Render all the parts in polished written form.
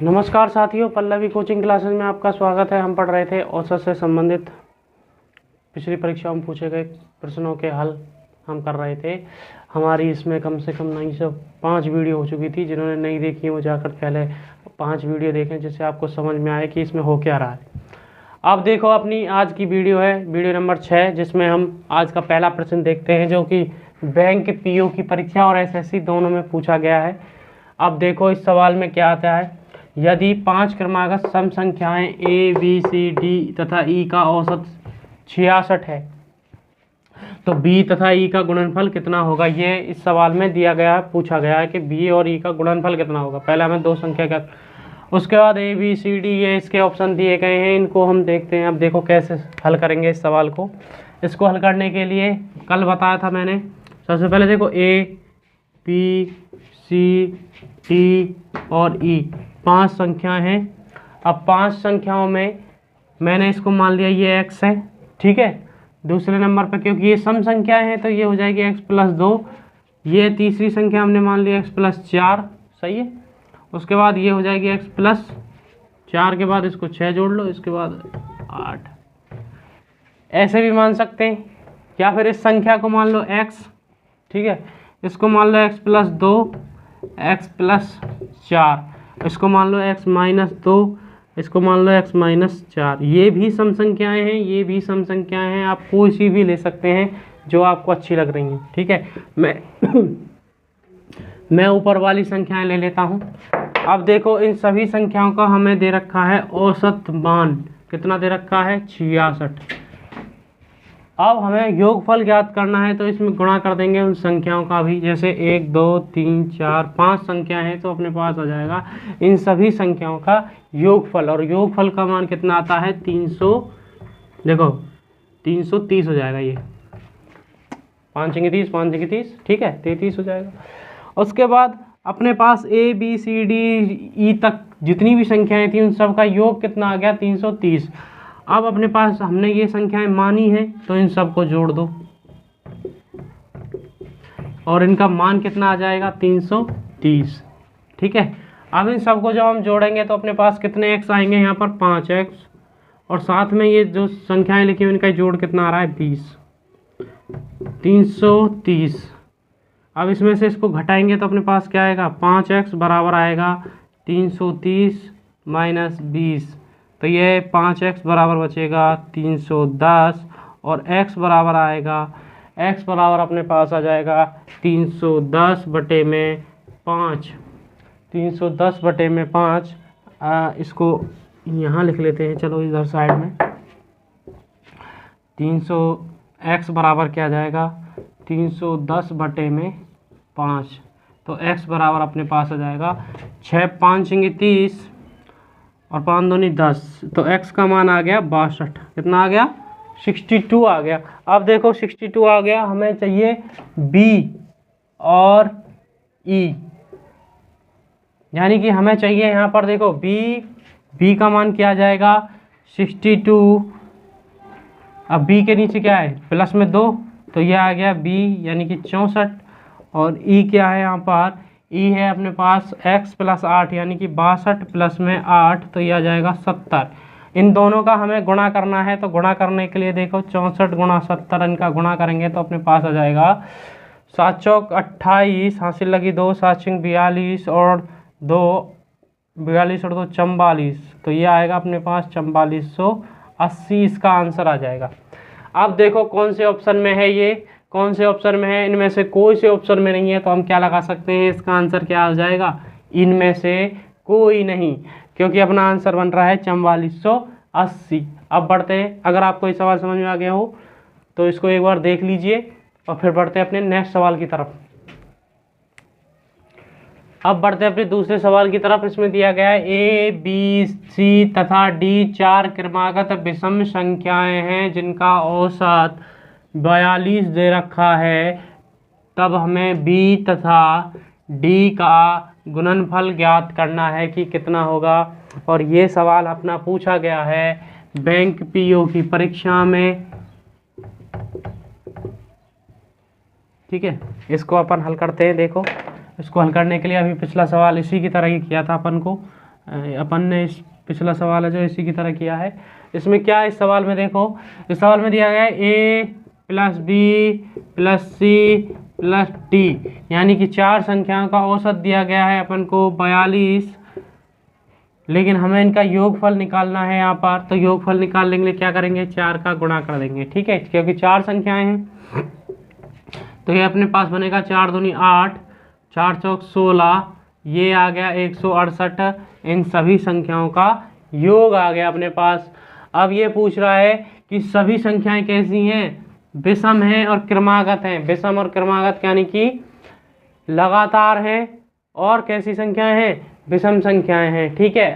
नमस्कार साथियों, Pallavi coaching classes में आपका स्वागत है। हम पढ़ रहे थे औसत से संबंधित पिछली परीक्षाओं में पूछे गए प्रश्नों के हल हम कर रहे थे। हमारी इसमें कम से कम 905 वीडियो हो चुकी थी। जिन्होंने नहीं देखी है वो जाकर पहले 5 वीडियो देखें, जिससे आपको समझ में आए कि इसमें हो क्या रहा है। अब देखो, अपनी आज की वीडियो है वीडियो नंबर 6, जिसमें हम आज का पहला प्रश्न देखते हैं, जो कि बैंक पीओ की परीक्षा और एसएससी दोनों में पूछा गया है। अब देखो इस सवाल में क्या आता है। यदि 5 क्रमागत सम संख्याएं ए बी सी डी तथा ई का औसत 66 है तो बी तथा ई का गुणनफल कितना होगा। ये इस सवाल में दिया गया है, पूछा गया है कि बी और ई का गुणनफल कितना होगा। पहले हमें 2 संख्या का, उसके बाद ए बी सी डी ये इसके ऑप्शन दिए गए हैं, इनको हम देखते हैं। अब देखो कैसे हल करेंगे इस सवाल को। इसको हल करने के लिए कल बताया था मैंने, सबसे पहले देखो ए बी सी डी और ई 5 संख्याएं हैं। अब 5 संख्याओं में मैंने इसको मान लिया ये x है, ठीक है। दूसरे नंबर पर क्योंकि ये सम संख्याएं हैं तो ये हो जाएगी x + 2। ये तीसरी संख्या हमने मान लिया x + 4, सही है। उसके बाद ये हो जाएगी x + 4 के बाद इसको 6 जोड़ लो, इसके बाद 8। ऐसे भी मान सकते हैं, या फिर इस संख्या को मान लो x, ठीक है। इसको मान लो x + 2, x + 4, इसको मान लो x - 2, इसको मान लो x - 4। ये भी सम संख्याएं हैं, ये भी सम संख्याएं हैं। आप कोई सी भी ले सकते हैं जो आपको अच्छी लग रही हैं, ठीक है। मैं ऊपर वाली संख्याएं ले लेता हूं। अब देखो इन सभी संख्याओं का हमें दे रखा है औसत मान, कितना दे रखा है 66। अब हमें योगफल ज्ञात करना है तो इसमें गुणा कर देंगे उन संख्याओं का भी। जैसे 1 2 3 4 5 संख्या है तो अपने पास आ जाएगा इन सभी संख्याओं का योगफल। और योगफल का मान कितना आता है 300। देखो 330 हो जाएगा। ये 5 × 30 5 × 30, ठीक है, 33 हो जाएगा। उसके बाद अपने पास A B C D E तक जितनी भी संख्याएं थी उन सब का योग कितना आ गया 330। अब अपने पास हमने ये संख्याएं मानी है तो इन सब को जोड़ दो और इनका मान कितना आ जाएगा 330, ठीक है। अब इन सब को जब हम जोड़ेंगे तो अपने पास कितने x आएंगे, यहाँ पर 5x, और साथ में ये जो संख्याएं लिखी हुई इनका जोड़ कितना आ रहा है 20, 330। अब इसमें से इसको घटाएंगे तो अपने पास क्या आएगा, 5x बराबर आएगा 330 - 20, तो ये 5x बराबर बचेगा 310, और x बराबर आएगा, x बराबर अपने पास आ जाएगा 310/5। 310/5 इसको यहाँ लिख लेते हैं, चलो इधर साइड में। 300 x बराबर क्या जाएगा 310/5, तो x बराबर अपने पास आ जाएगा 6 5 × 30 और 5 दूनी 10, तो x का मान आ गया 62। कितना आ गया 62 आ गया। अब देखो 62 आ गया, हमें चाहिए b और e, यानी कि हमें चाहिए यहाँ पर देखो b का मान क्या आ जाएगा 62। अब b के नीचे क्या है प्लस में 2, तो यह आ गया b यानी कि 64, और e क्या है यहाँ पर e है अपने पास x + 8 यानी कि 62 प्लस में 8, तो यह आ जाएगा 70। इन दोनों का हमें गुणा करना है, तो गुणा करने के लिए देखो 64 × 70 इनका गुणा करेंगे तो अपने पास आ जाएगा 7 चौक 28, हासिल लगी 2, 7 छिंग 42 और 2 42 और 2 44, तो ये आएगा अपने पास 4480। इसका आंसर आ जाएगा। अब देखो कौन से ऑप्शन में है, ये कौन से ऑप्शन में है, इनमें से कोई से ऑप्शन में नहीं है, तो हम क्या लगा सकते हैं, इसका आंसर क्या आ जाएगा, इनमें से कोई नहीं, क्योंकि अपना आंसर बन रहा है 4480। अब बढ़ते हैं, अगर आपको ये सवाल समझ में आ गया हो तो इसको एक बार देख लीजिए और फिर बढ़ते हैं अपने नेक्स्ट सवाल की तरफ। अब बढ़ते हैं अपने दूसरे सवाल की तरफ। इसमें दिया गया है ए बी सी तथा डी 4 क्रमागत विषम संख्याएं हैं जिनका औसत 42 दे रखा है। तब हमें b तथा d का गुणनफल ज्ञात करना है कि कितना होगा। और ये सवाल अपना पूछा गया है बैंक पीओ की परीक्षा में, ठीक है। इसको अपन हल करते हैं। देखो इसको हल करने के लिए अभी पिछला सवाल इसी की तरह ही किया था अपन को। अपन ने इस पिछला सवाल है जो इसी की तरह किया है। इसमें क्या है, इस सवाल में देखो, इस सवाल में दिया गया है A plus B plus C plus D, यानी कि 4 संख्याओं का औसत दिया गया है अपन को 42, लेकिन हमें इनका योगफल निकालना है यहाँ पर। तो योगफल निकालने के लिए क्या करेंगे, 4 का गुणा कर देंगे, ठीक है, क्योंकि 4 संख्याएं हैं। तो ये अपने पास बनेगा 4 दूनी 8, 4 चौक 16, ये आ गया 168। इन सभी संख्याओं का योग आ गया अपने पास। अब ये पूछ रहा है कि सभी संख्याएं कैसी हैं, विषम हैं और क्रमागत हैं। विषम और क्रमागत यानी कि लगातार हैं, और कैसी संख्याएं हैं, विषम संख्याएं हैं, ठीक है।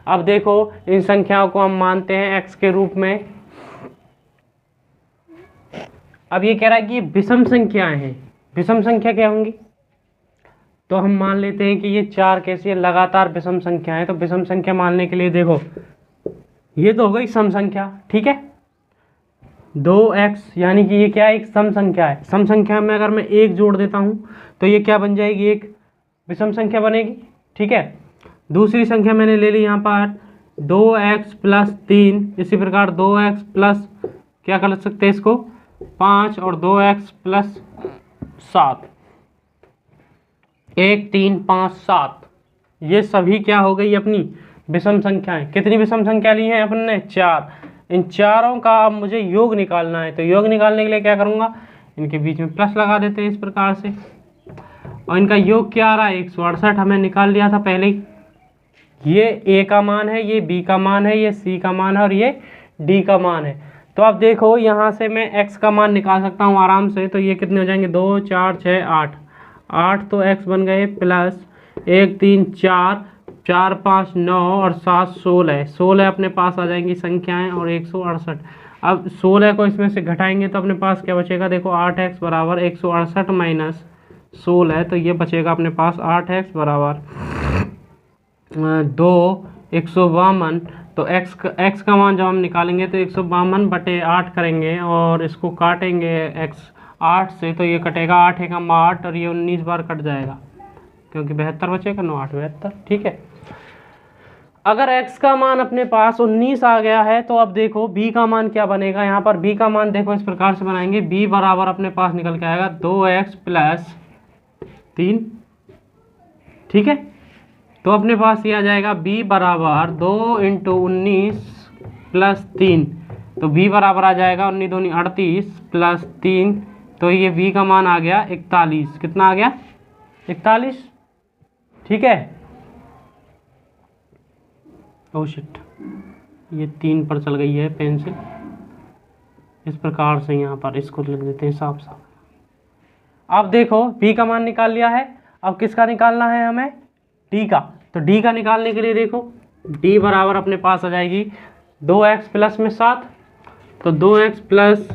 अब देखो इन संख्याओं को हम मानते हैं x के रूप में। अब ये कह रहा है कि विषम संख्याएं हैं, विषम संख्या क्या होंगी, तो हम मान लेते हैं कि ये 4 कैसी है, लगातार विषम संख्या है। तो विषम संख्या मानने के लिए देखो, ये तो हो गई सम संख्या, ठीक है, 2x, यानी कि ये क्या है, एक सम संख्या है। सम संख्या में अगर मैं 1 जोड़ देता हूं तो ये क्या बन जाएगी, एक विषम संख्या बनेगी, ठीक है। दूसरी संख्या मैंने ले ली यहाँ पर 2x प्लस 3, इसी प्रकार 2x प्लस क्या कर सकते हैं इसको 5, और 2x प्लस 7, 1 3 5 7, ये सभी क्या हो गई अपनी विषम संख्याएं। कितनी विषम संख्या ली है अपन ने, 4। इन चारों का अब मुझे योग निकालना है। तो योग निकालने के लिए क्या करूंगा, इनके बीच में प्लस लगा देते हैं इस प्रकार से, और इनका योग क्या आ रहा है 168, हमें निकाल लिया था पहले ही। ये a का मान है, ये b का मान है, ये c का मान है, और ये d का मान है। तो अब देखो यहाँ से मैं x का मान निकाल सकता हूँ आराम से। तो ये कितने हो जाएंगे, 2 4 6 8, 8 तो x बन गए, प्लस 1 3 4, 4 5 9 और 7 16, 16 अपने पास आ जाएंगी संख्याएं, और 168। अब 16 को इसमें से घटाएंगे तो अपने पास क्या बचेगा, देखो 8x बराबर 168 माइनस 16, तो ये बचेगा अपने पास 8x बराबर 2 152। तो x का मान जब हम निकालेंगे तो 152/8 करेंगे, और इसको काटेंगे x 8 से, तो ये कटेगा 8 एकम 8, और ये 19 बार कट जाएगा, क्योंकि 72 बचेगा, 9 8 72, ठीक है। अगर x का मान अपने पास 19 आ गया है, तो अब देखो b का मान क्या बनेगा। यहाँ पर b का मान देखो इस प्रकार से बनाएंगे, b बराबर अपने पास निकल के आएगा 2x प्लस 3, ठीक है। तो अपने पास ये आ जाएगा b बराबर 2 × 19 प्लस 3, तो b बराबर आ जाएगा 19 दूनी 38 प्लस 3, तो ये b का मान आ गया 41। कितना आ गया, 41, ठीक है। ओ शिट, ये 3 पर चल गई है पेंसिल, इस प्रकार से यहाँ पर इसको लिख देते हैं साफ साफ। अब देखो b का मान निकाल लिया है, अब किसका निकालना है हमें, d का। तो d का निकालने के लिए देखो d बराबर अपने पास आ जाएगी 2x प्लस में 7, तो 2x प्लस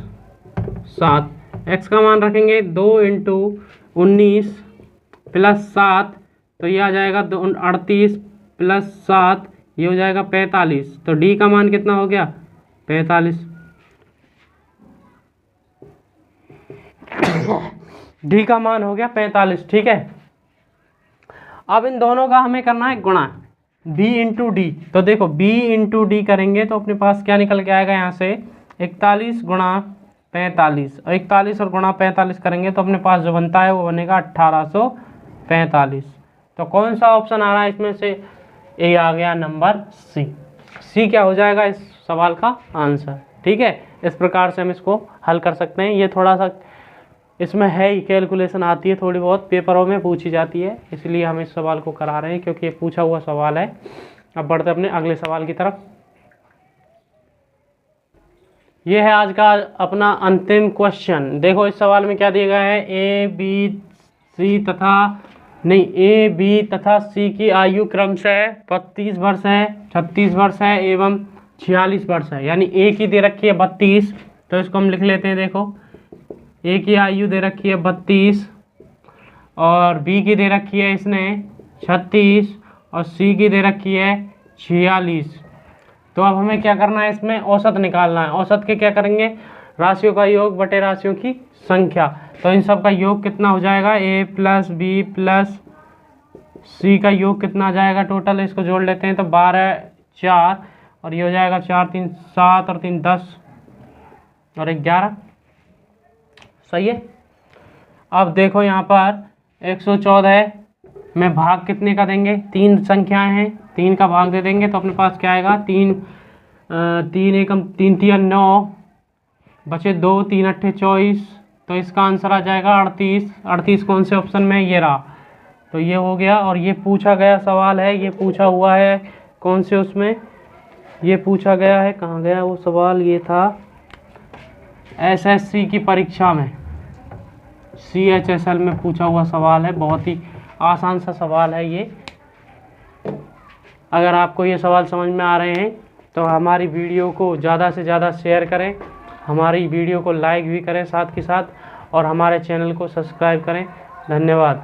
7, x का मान रखेंगे 2 × 19 प्लस 7, तो ये आ जाएगा 38 प्लस 7, ये हो जाएगा 45। तो d का मान कितना हो गया, 45। d का मान हो गया 45, ठीक है। अब इन दोनों का हमें करना है गुणा, b × d। तो देखो b × d करेंगे तो अपने पास क्या निकल के आएगा, यहाँ से 41 गुणा 45, और 41 और गुणा 45 करेंगे तो अपने पास जो बनता है वो बनेगा 1845। तो कौन सा ऑप्शन आ रहा है इसमें से, ए आ गया नंबर सी क्या हो जाएगा इस सवाल का आंसर, ठीक है। इस प्रकार से हम इसको हल कर सकते हैं। ये थोड़ा सा इसमें है ही, कैलकुलेशन आती है थोड़ी बहुत, पेपरों में पूछी जाती है, इसलिए हम इस सवाल को करा रहे हैं क्योंकि ये पूछा हुआ सवाल है। अब बढ़ते अपने अगले सवाल की तरफ। ये है आज का अपना अंतिम क्वेश्चन। देखो इस सवाल में क्या दिया गया है, ए बी तथा सी की आयु क्रमशः 32 वर्ष है, 36 वर्ष है एवं 46 वर्ष है। यानी ए की दे रखी है 32, तो इसको हम लिख लेते हैं। देखो ए की आयु दे रखी है 32 और बी की दे रखी है इसने 36 और सी की दे रखी है 46। तो अब हमें क्या करना है, इसमें औसत निकालना है। औसत के क्या करेंगे, राशियों का योग बटे राशियों की संख्या। तो इन सब का योग कितना हो जाएगा, a + b + सी का योग कितना आ जाएगा टोटल, इसको जोड़ लेते हैं तो 12 4 और ये हो जाएगा 4 3 7 और 3 10 और 11। सही है। अब देखो यहाँ पर 114 में भाग कितने का देंगे, 3 संख्याएं हैं, 3 का भाग दे देंगे तो अपने पास क्या आएगा, 3 3 एकम 3 3 9 बचे 2 3 8 24, तो इसका आंसर आ जाएगा 38। 38 कौन से ऑप्शन में, ये रहा। तो ये हो गया। और ये पूछा गया सवाल है, ये पूछा हुआ है कौन से उसमें, ये पूछा गया है, कहाँ गया वो सवाल, ये था एसएससी की परीक्षा में, CHSL में पूछा हुआ सवाल है। बहुत ही आसान सा सवाल है ये। अगर आपको ये सवाल समझ में आ रहे हैं तो हमारी वीडियो को ज़्यादा से ज़्यादा शेयर करें, हमारी वीडियो को लाइक भी करें साथ के साथ, और हमारे चैनल को सब्सक्राइब करें। धन्यवाद।